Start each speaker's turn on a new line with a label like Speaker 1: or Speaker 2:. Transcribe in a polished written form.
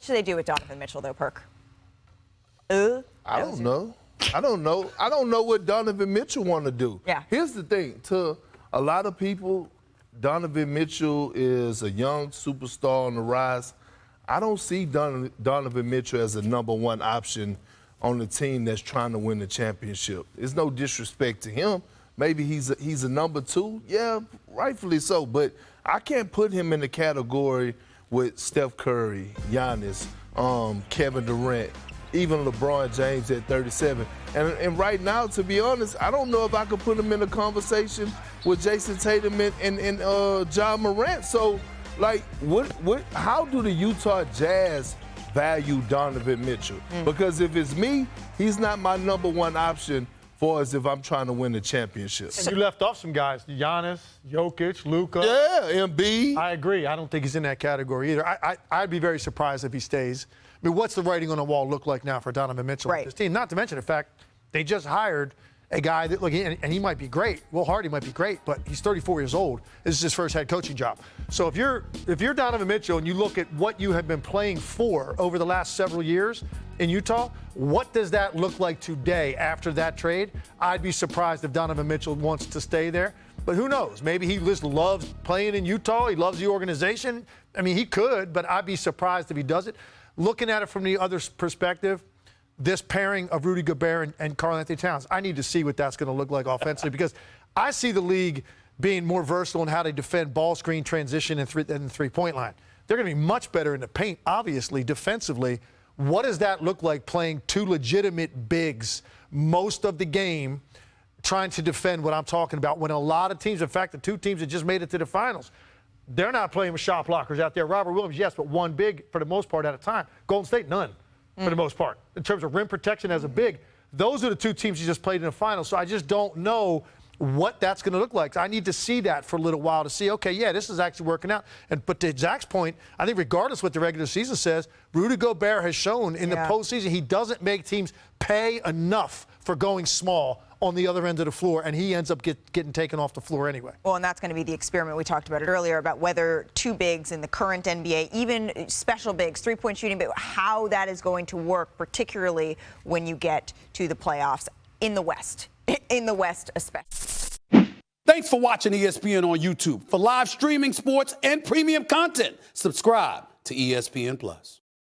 Speaker 1: should they do with Donovan Mitchell, though, Perk?
Speaker 2: I don't know. I don't know what Donovan Mitchell want to do.
Speaker 1: Yeah.
Speaker 2: Here's the thing. To a lot of people, Donovan Mitchell is a young superstar on the rise. I don't see Donovan Mitchell as a number one option on the team that's trying to win the championship. It's no disrespect to him. Maybe he's a number two. Yeah, rightfully so. But I can't put him in the category with Steph Curry, Giannis, Kevin Durant, even LeBron James at 37. And right now, to be honest, I don't know if I could put him in a conversation with Jason Tatum and Ja Morant. So, like, how do the Utah Jazz value Donovan Mitchell? Because if it's me, he's not my number one option for as if I'm trying to win the championship.
Speaker 3: And you left off some guys, Giannis, Jokic, Luka.
Speaker 2: Yeah, Embiid.
Speaker 3: I agree. I don't think he's in that category either. I'd be very surprised if he stays. I mean, what's the writing on the wall look like now for Donovan Mitchell
Speaker 1: Right.
Speaker 3: with this team? Not to mention the fact they just hired a guy that, look, and he might be great. Will Hardy might be great, but he's 34 years old. This is his first head coaching job. So if you're Donovan Mitchell and you look at what you have been playing for over the last several years in Utah, what does that look like today after that trade? I'd be surprised if Donovan Mitchell wants to stay there. But who knows? Maybe he just loves playing in Utah. He loves the organization. I mean, he could, but I'd be surprised if he does it. Looking at it from the other perspective, this pairing of Rudy Gobert and Karl-Anthony Towns, I need to see what that's going to look like offensively because I see the league being more versatile in how they defend ball screen, transition, and the three-point line. They're going to be much better in the paint, obviously, defensively. What does that look like playing two legitimate bigs most of the game trying to defend what I'm talking about when a lot of teams, in fact, the two teams that just made it to the finals, they're not playing with shot blockers out there. Robert Williams, yes, but one big for the most part at a time. Golden State, none for the most part. In terms of rim protection as a big, those are the two teams you just played in the finals. So I just don't know what that's going to look like. I need to see that for a little while to see, okay, yeah, this is actually working out. But to Zach's point, I think regardless what the regular season says, Rudy Gobert has shown in the postseason he doesn't make teams pay enough for going small on the other end of the floor, and he ends up getting taken off the floor anyway.
Speaker 1: Well, and that's going to be the experiment. We talked about it earlier about whether two bigs in the current NBA, even special bigs, three-point shooting, but how that is going to work, particularly when you get to the playoffs in the West, especially.
Speaker 4: Thanks for watching ESPN on YouTube. For live streaming sports and premium content, subscribe to ESPN+.